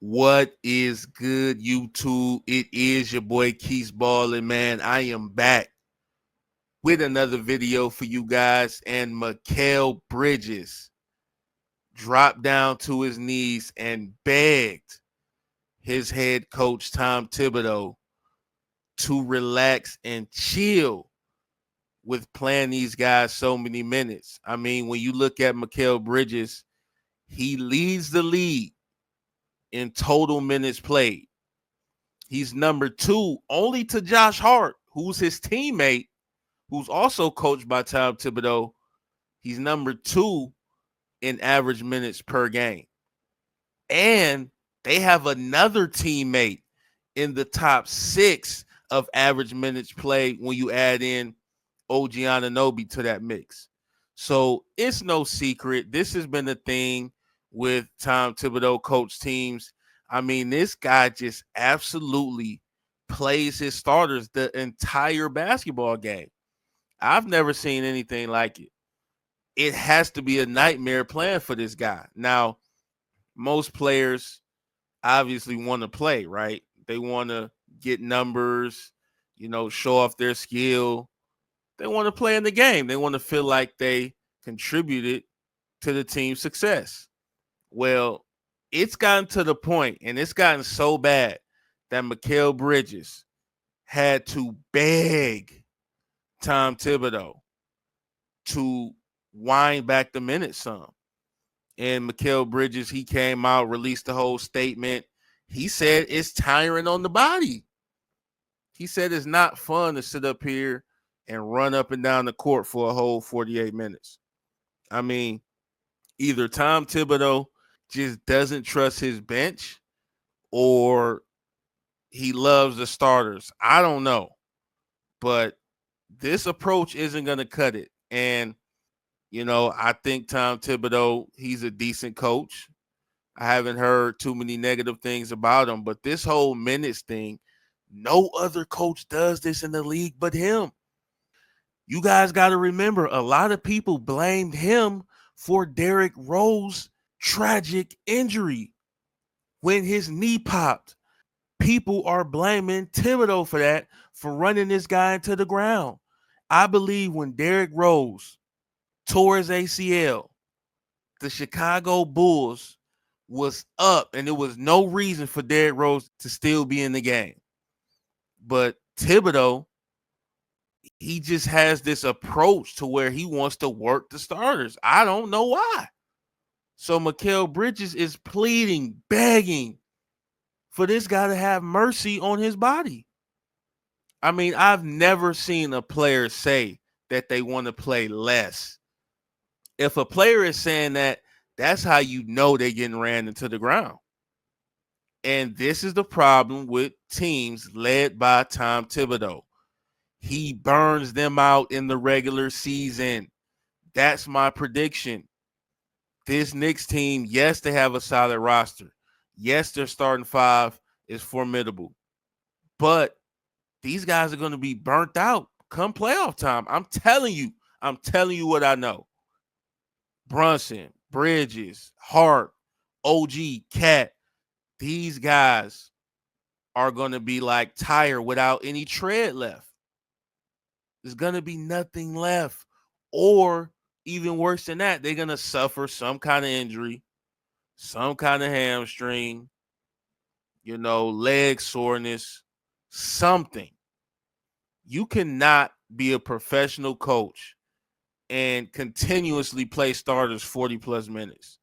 What is good, YouTube? It is your boy Keith Ballin, man. I am back with another video for you guys. And Mikal Bridges dropped down to his knees and begged his head coach, Tom Thibodeau, to relax and chill with playing these guys so many minutes. I mean, when you look at Mikal Bridges, he leads the league in total minutes played. He's number 2 only to Josh Hart, who's his teammate, who's also coached by Tom Thibodeau. He's number 2 in average minutes per game. And they have another teammate in the top 6 of average minutes played when you add in OG Anunoby to that mix. So it's no secret. This has been a thing with Tom Thibodeau coach teams. I mean, this guy just absolutely plays his starters the entire basketball game. I've never seen anything like it. It has to be a nightmare playing for this guy. Now, most players obviously want to play, right? They want to get numbers, show off their skill. They want to play in the game. They want to feel like they contributed to the team's success. Well, it's gotten to the point, and it's gotten so bad that Mikal Bridges had to beg Tom Thibodeau to wind back the minutes some. And Mikal Bridges, he came out, released the whole statement. He said it's tiring on the body. He said it's not fun to sit up here and run up and down the court for a whole 48 minutes. I mean, either Tom Thibodeau just doesn't trust his bench or he loves the starters. I don't know. But this approach isn't going to cut it. And, I think Tom Thibodeau, he's a decent coach. I haven't heard too many negative things about him. But this whole minutes thing, no other coach does this in the league but him. You guys got to remember, a lot of people blamed him for Derrick Rose's tragic injury when his knee popped. People are blaming Thibodeau for that, for running this guy into the ground. I believe when Derrick Rose tore his ACL, the Chicago Bulls was up, and there was no reason for Derrick Rose to still be in the game. But Thibodeau, he just has this approach to where he wants to work the starters. I don't know why. So Mikal Bridges is pleading, begging for this guy to have mercy on his body. I mean, I've never seen a player say that they want to play less. If a player is saying that, that's how you know they're getting ran into the ground. And this is the problem with teams led by Tom Thibodeau. He burns them out in the regular season. That's my prediction. This Knicks team, yes, they have a solid roster. Yes, their starting 5 is formidable. But these guys are going to be burnt out come playoff time. I'm telling you what I know. Brunson, Bridges, Hart, OG, Cat, these guys are going to be like tired without any tread left. There's going to be nothing left. Or even worse than that, they're going to suffer some kind of injury, some kind of hamstring, leg soreness, something. You cannot be a professional coach and continuously play starters 40 plus minutes.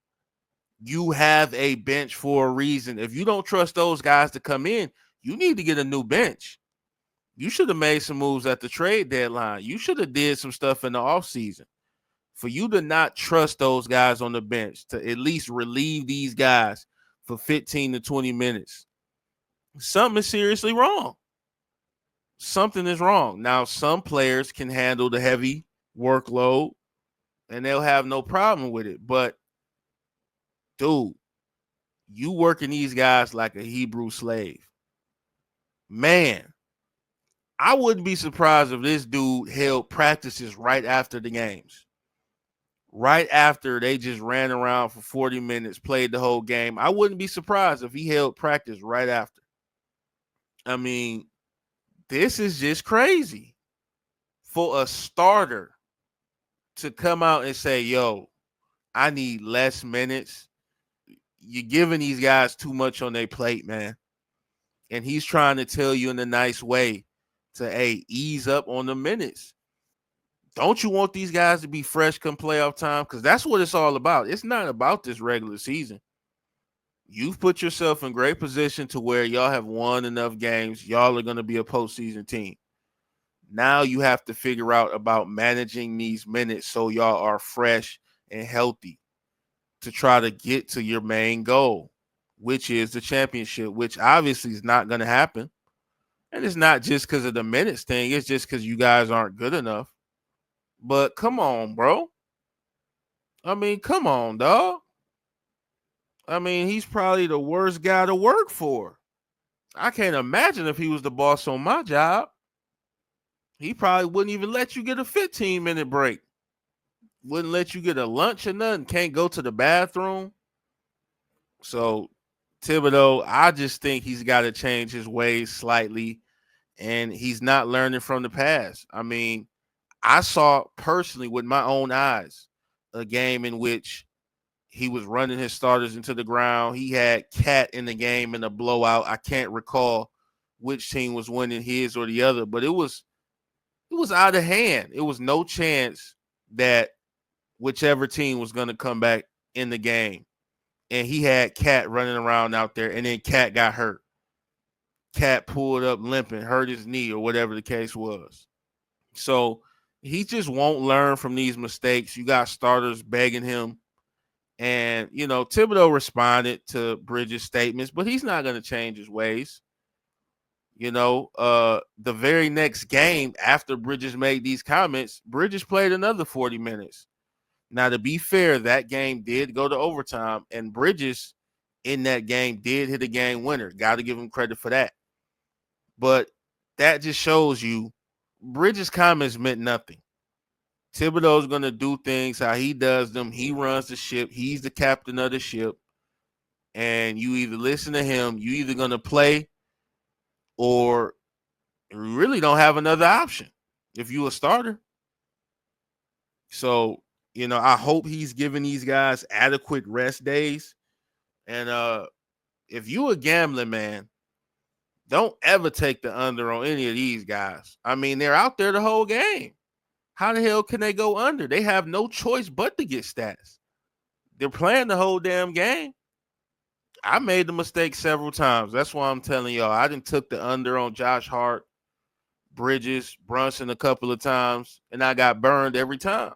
You have a bench for a reason. If you don't trust those guys to come in, you need to get a new bench. You should have made some moves at the trade deadline. You should have did some stuff in the offseason. For you to not trust those guys on the bench, to at least relieve these guys for 15 to 20 minutes, something is seriously wrong. Something is wrong. Now, some players can handle the heavy workload and they'll have no problem with it. But, dude, you working these guys like a Hebrew slave. Man, I wouldn't be surprised if this dude held practices right after the games. right after they just ran around for 40 minutes, played the whole game. I wouldn't be surprised if he held practice right after. I mean, this is just crazy for a starter to come out and say, yo, I need less minutes. You're giving these guys too much on their plate, man. And he's trying to tell you in a nice way to, hey, ease up on the minutes. Don't you want these guys to be fresh come playoff time? Because that's what it's all about. It's not about this regular season. You've put yourself in great position to where y'all have won enough games. Y'all are going to be a postseason team. Now you have to figure out about managing these minutes so y'all are fresh and healthy to try to get to your main goal, which is the championship, which obviously is not going to happen. And it's not just because of the minutes thing. It's just because you guys aren't good enough. But come on, bro. I mean, come on, dog. I mean, he's probably the worst guy to work for. I can't imagine if he was the boss on my job. He probably wouldn't even let you get a 15-minute break. Wouldn't let you get a lunch or nothing. Can't go to the bathroom. So, Thibodeau, I just think he's got to change his ways slightly, and he's not learning from the past. I mean, I saw personally with my own eyes a game in which he was running his starters into the ground. He had Cat in the game in a blowout. I can't recall which team was winning, his or the other, but it was out of hand. It was no chance that whichever team was going to come back in the game. And he had Cat running around out there, and then Cat got hurt. Cat pulled up limping, hurt his knee or whatever the case was. So he just won't learn from these mistakes. You got starters begging him. And, you know, Thibodeau responded to Bridges' statements, but he's not going to change his ways. You know, the very next game after Bridges made these comments, Bridges played another 40 minutes. Now, to be fair, that game did go to overtime, and Bridges in that game did hit a game winner. Got to give him credit for that. But that just shows you Bridges' comments meant nothing. Thibodeau's going to do things how he does them. He runs the ship. He's the captain of the ship. And you either listen to him, you either going to play, or you really don't have another option if you a starter. So, you know, I hope he's giving these guys adequate rest days. And if you a gambling man, don't ever take the under on any of these guys. I mean, they're out there the whole game. How the hell can they go under? They have no choice but to get stats. They're playing the whole damn game. I made the mistake several times. That's why I'm telling y'all. I done took the under on Josh Hart, Bridges, Brunson a couple of times, and I got burned every time.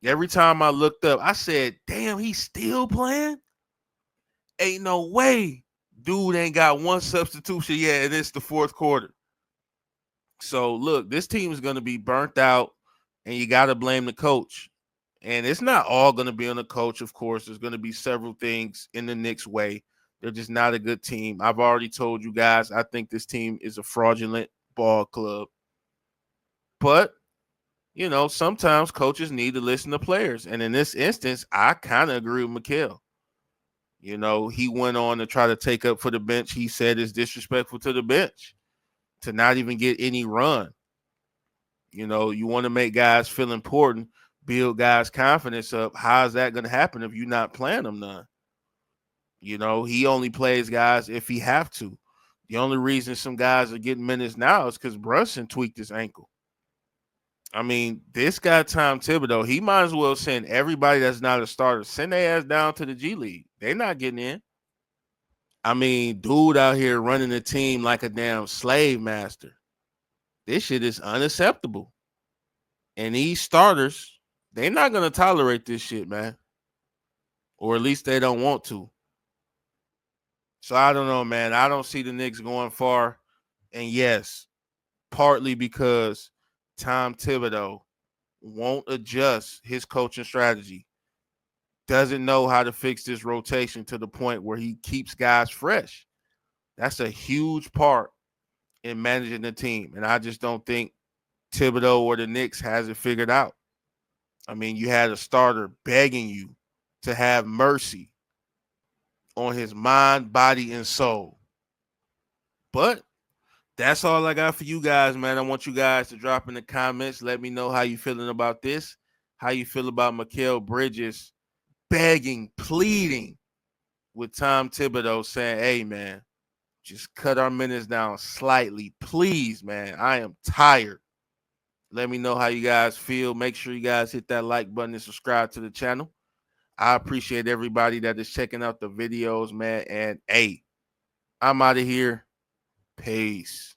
Every time I looked up, I said, damn, he's still playing? Ain't no way. Dude ain't got one substitution yet, and it's the fourth quarter. So, look, this team is going to be burnt out, and you got to blame the coach. And it's not all going to be on the coach, of course. There's going to be several things in the Knicks' way. They're just not a good team. I've already told you guys, I think this team is a fraudulent ball club. But, you know, sometimes coaches need to listen to players. And in this instance, I kind of agree with Mikal. You know, he went on to try to take up for the bench. He said it's disrespectful to the bench to not even get any run. You know, you want to make guys feel important, build guys' confidence up. How is that going to happen if you're not playing them none? You know, he only plays guys if he have to. The only reason some guys are getting minutes now is because Brunson tweaked his ankle. I mean, this guy, Tom Thibodeau, he might as well send everybody that's not a starter, send their ass down to the G League. They're not getting in. I mean, dude out here running the team like a damn slave master. This shit is unacceptable. And these starters, they're not going to tolerate this shit, man. Or at least they don't want to. So I don't know, man. I don't see the Knicks going far. And yes, partly because Tom Thibodeau won't adjust his coaching strategy. Doesn't know how to fix this rotation to the point where he keeps guys fresh. That's a huge part in managing the team. And I just don't think Thibodeau or the Knicks has it figured out. I mean, you had a starter begging you to have mercy on his mind, body, and soul. But that's all I got for you guys, man. I want you guys to drop in the comments. Let me know how you feeling about this. How you feel about Mikal Bridges begging, pleading with Tom Thibodeau, saying, hey, man, just cut our minutes down slightly. Please, man. I am tired. Let me know how you guys feel. Make sure you guys hit that like button and subscribe to the channel. I appreciate everybody that is checking out the videos, man. And hey, I'm out of here. Peace.